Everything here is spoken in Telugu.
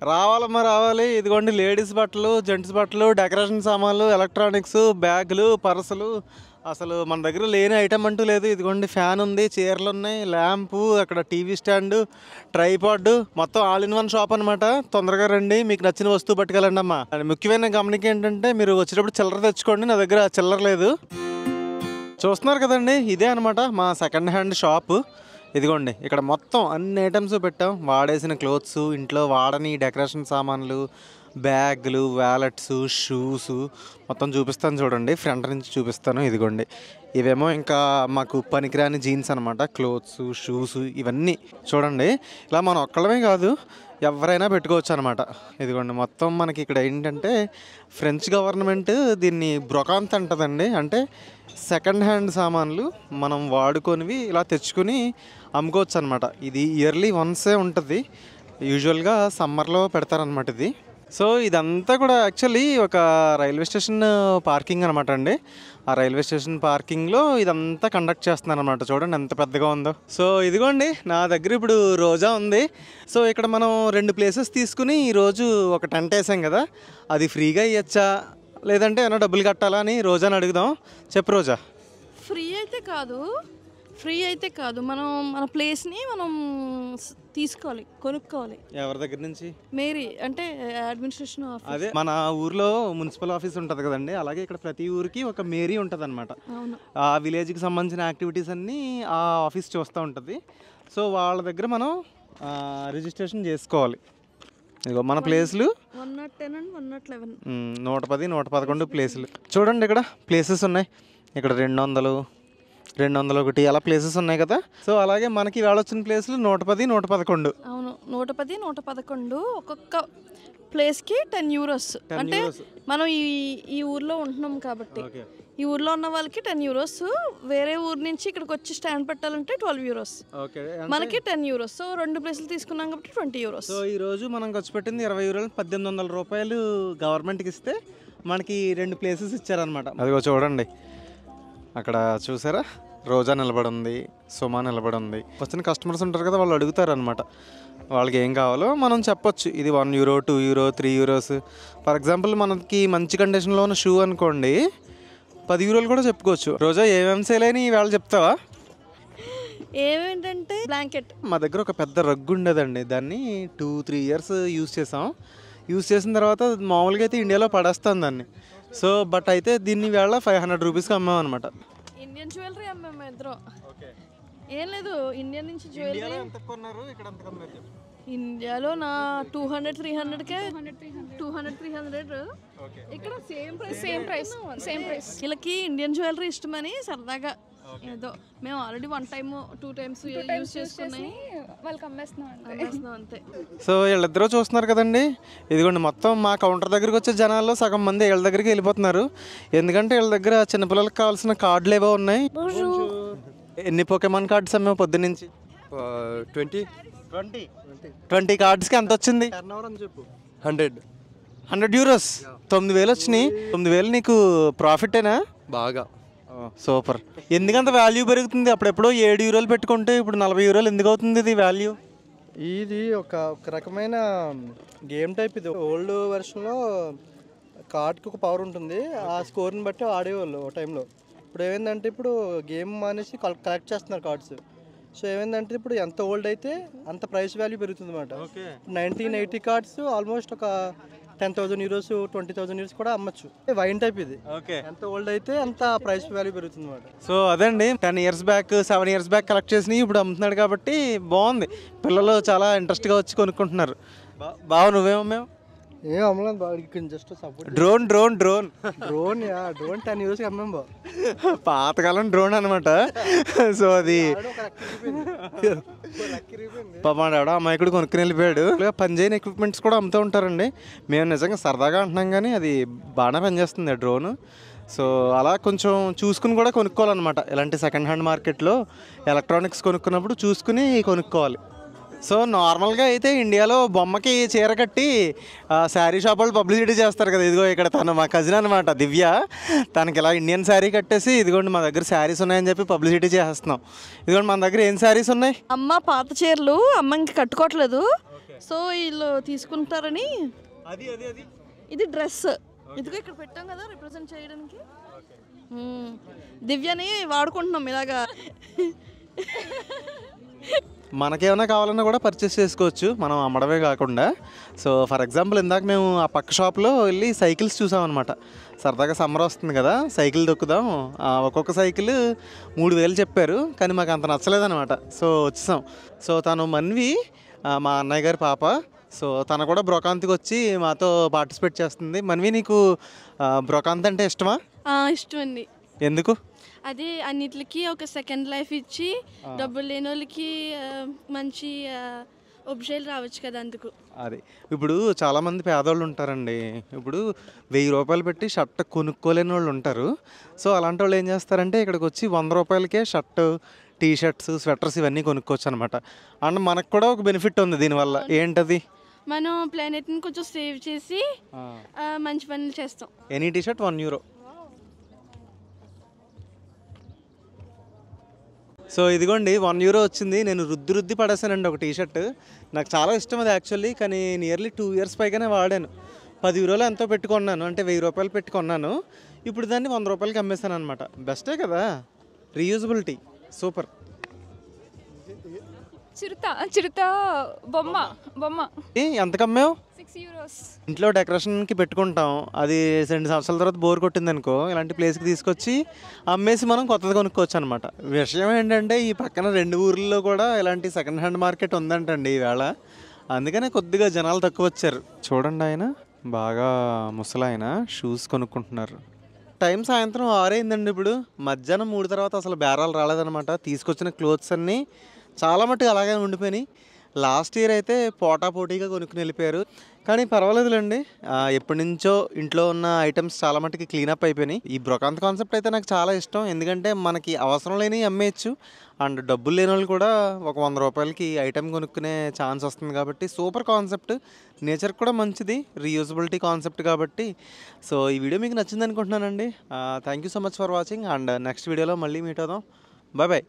రావాలమ్మా రావాలి. ఇదిగోండి లేడీస్ బట్టలు, జెంట్స్ బట్టలు, డెకరేషన్ సామాన్లు, ఎలక్ట్రానిక్స్, బ్యాగులు, పర్సులు, అసలు మన దగ్గర లేని ఐటమ్ అంటూ లేదు. ఇదిగోండి ఫ్యాన్ ఉంది, చీరలు ఉన్నాయి, ల్యాంపు, అక్కడ టీవీ స్టాండ్, ట్రైపాడ్, మొత్తం ఆల్ ఇన్ వన్ షాప్ అనమాట. తొందరగా రండి, మీకు నచ్చిన వస్తువు పట్టుకెళ్ళండి అమ్మా. ముఖ్యమైన గమనిక ఏంటంటే మీరు వచ్చేటప్పుడు చిల్లర తెచ్చుకోండి, నా దగ్గర చిల్లర లేదు. చూస్తున్నారు కదండి, ఇదే అనమాట మా సెకండ్ హ్యాండ్ షాప్. ఇదిగోండి ఇక్కడ మొత్తం అన్ని ఐటమ్స్ పెట్టాం. వాడేసిన క్లోత్స్, ఇంట్లో వాడని డెకరేషన్ సామాన్లు, బ్యాగులు, వ్యాలెట్స్, షూస్ మొత్తం చూపిస్తాను చూడండి. ఫ్రంట్ నుంచి చూపిస్తాను. ఇదిగోండి ఇవేమో ఇంకా మాకు పనికిరాని జీన్స్ అనమాట. క్లోత్స్, షూస్ ఇవన్నీ చూడండి. ఇలా మనం ఒక్కళ్ళమే కాదు, ఎవరైనా పెట్టుకోవచ్చు అనమాట. ఇదిగోండి మొత్తం మనకి ఇక్కడ ఏంటంటే ఫ్రెంచ్ గవర్నమెంట్ దీన్ని బ్రొకాంత్ అంటదండి. అంటే సెకండ్ హ్యాండ్ సామాన్లు మనం వాడుకొనివి ఇలా తెచ్చుకుని అమ్ముకోవచ్చు అనమాట. ఇది ఇయర్లీ వన్సే ఉంటుంది. యూజువల్గా సమ్మర్లో పెడతారనమాట ఇది. సో ఇదంతా కూడా యాక్చువల్లీ ఒక రైల్వే స్టేషన్ పార్కింగ్ అనమాట అండి. ఆ రైల్వే స్టేషన్ పార్కింగ్లో ఇదంతా కండక్ట్ చేస్తున్నారు అనమాట. చూడండి ఎంత పెద్దగా ఉందో. సో ఇదిగోండి నా దగ్గర ఇప్పుడు రోజా ఉంది. సో ఇక్కడ మనం 2 ప్లేసెస్ తీసుకుని ఈరోజు ఒక టెంట్ వేసాం కదా, అది ఫ్రీగా ఇవ్వచ్చా లేదంటే ఏమైనా డబ్బులు కట్టాలా అని రోజాని అడుగుదాం. చెప్పు రోజా. ఫ్రీ అయితే కాదు, మనం మన ప్లేస్ని మనం తీసుకోవాలి, కొనుక్కోవాలి. ఎవరి దగ్గర నుంచి? మేరీ అంటే అడ్మినిస్ట్రేషన్ ఆఫీస్. అదే మన ఊర్లో మున్సిపల్ ఆఫీస్ ఉంటుంది కదండి, అలాగే ఇక్కడ ప్రతి ఊరికి ఒక మేరీ ఉంటుంది అనమాట. ఆ విలేజ్కి సంబంధించిన యాక్టివిటీస్ అన్నీ ఆ ఆఫీస్ చూస్తూ ఉంటుంది. సో వాళ్ళ దగ్గర మనం రిజిస్ట్రేషన్ చేసుకోవాలి. ఇదిగో మన ప్లేస్లు 110 and 111, 110, 111 ప్లేసులు చూడండి. ఇక్కడ ప్లేసెస్ ఉన్నాయి. ఇక్కడ 200, 201 అలా ప్లేసెస్ ఉన్నాయి కదా. సో అలాగే మనకి వేళ వచ్చిన ప్లేసులు 110, 111. అవును, 110, 111. ఒక్కొక్క ప్లేస్కి €10. అంటే మనం ఈ ఊర్లో ఉంటున్నాం కాబట్టి ఈ ఊర్లో ఉన్న వాళ్ళకి €10. వేరే ఊరు నుంచి ఇక్కడికి వచ్చి స్టాండ్ పెట్టాలంటే €12. మనకి €10. సో 2 ప్లేసులు తీసుకున్నాం కాబట్టి €20. సో ఈ రోజు మనం ఖర్చు పెట్టింది €20. $1800 గవర్నమెంట్కి ఇస్తే మనకి 2 ప్లేసెస్ ఇచ్చారనమాట. అదిగో చూడండి అక్కడ చూసారా, రోజా నిలబడి ఉంది, సుమా నిలబడి ఉంది. వచ్చిన కస్టమర్స్ ఉంటారు కదా, వాళ్ళు అడుగుతారు అనమాట వాళ్ళకి ఏం కావాలో మనం చెప్పొచ్చు. ఇది €1, €2, €3. ఫర్ ఎగ్జాంపుల్ మనకి మంచి కండిషన్లో ఉన్న షూ అనుకోండి €10 కూడా చెప్పుకోవచ్చు. రోజా ఏమేమి సేల్ అయినా ఈవేళ చెప్తావా? ఏమేంటంటే బ్లాంకెట్, మా దగ్గర ఒక పెద్ద రగ్గు ఉండేదండి. దాన్ని 2-3 ఇయర్స్ యూజ్ చేసాం. యూజ్ చేసిన తర్వాత మామూలుగా అయితే ఇండియాలో పడేస్తాం దాన్ని. సో బట్ అయితే దీన్ని వేళ ₹500కి అమ్మాం అనమాట. ఇండియన్ జ్యువెలరీ అమ్మాము ఇద్దరు. ఏం లేదు, ఇండియా నుంచి జ్యువెలరీ ఇండియాలో నా 200-300కే 200-300. ఇక్కడ సేమ్ ప్రైస్. వీళ్ళకి ఇండియన్ జ్యువెలరీ ఇష్టమని సరదాగా ఏదో మేము ఆల్రెడీ 1 time 2 times యూజ్ చేసుకున్నాయి, వాళ్ళకి అమ్మేస్తున్నాం అంతే. సో వీళ్ళిద్దరూ చూస్తున్నారు కదండి. ఇదిగోండి మొత్తం మా కౌంటర్ దగ్గరికి వచ్చే జనాల్లో సగం మంది వీళ్ళ దగ్గరికి వెళ్ళిపోతున్నారు. ఎందుకంటే వీళ్ళ దగ్గర చిన్నపిల్లలకు కావాల్సిన కార్డులు ఏవో ఉన్నాయి. ఎన్ని పోకెమాన్ కార్డ్స్ అమ్మావు పొద్దున్నుంచి? 20 కార్డ్స్కి ఎంత వచ్చింది? €100. 9,000 వచ్చినాయి. 9,000 నీకు ప్రాఫిటేనా? బాగా. సూపర్. ఎందుకంత వాల్యూ పెరుగుతుంది? అప్పుడెప్పుడో €7 పెట్టుకుంటే ఇప్పుడు €40 ఎందుకు అవుతుంది ఇది వాల్యూ? ఇది ఒక రకమైన గేమ్ టైప్. ఇది ఓల్డ్ వెర్షన్లో కార్డ్కి ఒక పవర్ ఉంటుంది, ఆ స్కోర్ని బట్టి ఆడేవాళ్ళు ఒక టైంలో. ఇప్పుడు ఏమైందంటే ఇప్పుడు గేమ్ మానేసి కలెక్ట్ చేస్తున్నారు కార్డ్స్. సో ఏమైందంటే ఇప్పుడు ఎంత ఓల్డ్ అయితే అంత ప్రైస్ వాల్యూ పెరుగుతుంది అనమాట. 1980 కార్డ్స్ ఆల్మోస్ట్ ఒక €10,000, €20,000 కూడా అమ్మచ్చు. వైన్ టైప్ ఇది. ఎంత ఓల్డ్ అయితే అంత ప్రైస్ వాల్యూ పెరుగుతుంది అనమాట. సో అదండి 10 years back 7 years back collect చేసినవి ఇప్పుడు అమ్ముతున్నాడు కాబట్టి బాగుంది. పిల్లలు చాలా ఇంట్రెస్ట్గా వచ్చి కొనుక్కుంటున్నారు. బావ నువ్వేమో? ఏం అమ్మలేదు బాగా, జస్ట్ సపోర్ట్. డ్రోన్ €10 అమ్మాం బా. పాతకాలం డ్రోన్ అనమాట. సో అది పాపమాడాడు అమ్మాయికుడు కొనుక్కుని వెళ్ళిపోయాడు. పనిచేయని ఎక్విప్మెంట్స్ కూడా అమ్ముతూ ఉంటారండి. మేము నిజంగా సరదాగా అంటున్నాం కానీ అది బాగానే పనిచేస్తుంది ఆ డ్రోన్. సో అలా కొంచెం చూసుకుని కూడా కొనుక్కోవాలన్నమాట. ఇలాంటి సెకండ్ హ్యాండ్ మార్కెట్లో ఎలక్ట్రానిక్స్ కొనుక్కున్నప్పుడు చూసుకుని కొనుక్కోవాలి. సో నార్మల్గా అయితే ఇండియాలో బొమ్మకి చీర కట్టి శారీ షాప్ వాళ్ళు పబ్లిసిటీ చేస్తారు కదా. ఇదిగో ఇక్కడ తను మా కజిన్ అనమాట దివ్య, తనకి ఇలా ఇండియన్ శారీ కట్టేసి ఇదిగోండి మా దగ్గర శారీస్ ఉన్నాయని చెప్పి పబ్లిసిటీ చేస్తున్నాం. ఇదిగోండి మన దగ్గర ఏం శారీస్ ఉన్నాయి? అమ్మ పాత చీరలు అమ్మ ఇంక కట్టుకోవట్లేదు, సో వీళ్ళు తీసుకుంటారని. అది అది అది ఇది డ్రెస్, ఇదిగో ఇక్కడ పెట్టాం కదా రిప్రజెంట్ చేయడానికి. దివ్యని వాడుకుంటున్నాం ఇలాగా. మనకేమైనా కావాలన్నా కూడా పర్చేస్ చేసుకోవచ్చు, మనం అమ్మడమే కాకుండా. సో ఫర్ ఎగ్జాంపుల్ ఇందాక మేము ఆ పక్క షాప్లో వెళ్ళి సైకిల్స్ చూసామన్నమాట. సరదాగా సమ్మర్ వస్తుంది కదా, సైకిల్ దొక్కుదాం. ఒక్కొక్క సైకిల్ 3000 చెప్పారు, కానీ మాకు అంత నచ్చలేదన్నమాట. సో వచ్చేసాం. సో తను మన్వి, మా అన్నయ్య గారి పాప. సో తను కూడా బ్రొకాంత్కి వచ్చి మాతో పార్టిసిపేట్ చేస్తుంది. మన్వి, నీకు బ్రొకాంత్ అంటే ఇష్టమా? ఇష్టం అండి. ఎందుకు? అదే అన్నిటికి ఒక సెకండ్ లైఫ్ ఇచ్చి డబ్బులు లేని వాళ్ళకి మంచి ఒబ్జైలు రావచ్చు కదా, అందుకు. అది ఇప్పుడు చాలామంది పేదవాళ్ళు ఉంటారండి. ఇప్పుడు 1000 రూపాయలు పెట్టి షర్ట్ కొనుక్కోలేని వాళ్ళు ఉంటారు. సో అలాంటి వాళ్ళు ఏం చేస్తారంటే ఇక్కడికి వచ్చి 100 రూపాయలకే షర్టు, టీ షర్ట్స్, స్వెటర్స్ ఇవన్నీ కొనుక్కోవచ్చు అనమాట. అండ్ మనకు కూడా ఒక బెనిఫిట్ ఉంది దీనివల్ల. ఏంటది? మనం ప్లానెట్ని కొంచెం సేవ్ చేసి మంచి పనులు చేస్తాం. Any T shirt €1. సో ఇదిగోండి €1 వచ్చింది. నేను రుద్ది పడేసానండి ఒక టీ షర్ట్. నాకు చాలా ఇష్టం అది యాక్చువల్లీ, కానీ నియర్లీ 2 ఇయర్స్ పైగానే వాడాను. €10 ఎంతో పెట్టుకున్నాను, అంటే 1000 రూపాయలు పెట్టుకున్నాను. ఇప్పుడు దాన్ని 100 రూపాయలకి అమ్మేశాను అనమాట. బెస్టే కదా, రీయూజబిలిటీ సూపర్. చిరుత బొమ్మ ఎంతకు అమ్మావు? €6. ఇంట్లో డెకరేషన్కి పెట్టుకుంటాం, అది 2 సంవత్సరాల తర్వాత బోర్ కొట్టింది అనుకో, ఇలాంటి ప్లేస్కి తీసుకొచ్చి అమ్మేసి మనం కొత్తది కొనుక్కోవచ్చు అనమాట. విషయం ఏంటంటే ఈ పక్కన 2 ఊర్లలో కూడా ఇలాంటి సెకండ్ హ్యాండ్ మార్కెట్ ఉందంటండి ఈవేళ. అందుకనే కొద్దిగా జనాలు తక్కువ వచ్చారు. చూడండి, ఆయన బాగా ముసలాయన షూస్ కొనుక్కుంటున్నారు. టైం సాయంత్రం 6 అయిందండి. ఇప్పుడు మధ్యాహ్నం 3 తర్వాత అసలు బేరాలు రాలేదనమాట. తీసుకొచ్చిన క్లోత్స్ అన్నీ చాలా మట్టుకు అలాగే ఉండిపోయినాయి. లాస్ట్ ఇయర్ అయితే పోటాపోటీగా కొనుక్కుని వెళ్ళిపోయారు, కానీ పర్వాలేదులేండి. ఎప్పటి నుంచో ఇంట్లో ఉన్న ఐటమ్స్ చాలా మట్టుకి క్లీనప్ అయిపోయినాయి. ఈ బ్రొకాంత్ కాన్సెప్ట్ అయితే నాకు చాలా ఇష్టం, ఎందుకంటే మనకి అవసరం లేని అమ్మేయచ్చు, అండ్ డబ్బులు లేని వాళ్ళు కూడా ఒక 100 రూపాయలకి ఐటెం కొనుక్కునే ఛాన్స్ వస్తుంది. కాబట్టి సూపర్ కాన్సెప్ట్, నేచర్ కూడా మంచిది, రీయూజబిలిటీ కాన్సెప్ట్ కాబట్టి. సో ఈ వీడియో మీకు నచ్చింది అనుకుంటున్నానండి. Thank you so much for watching, and next వీడియోలో మళ్ళీ మీట్ అవుదాం. Bye bye.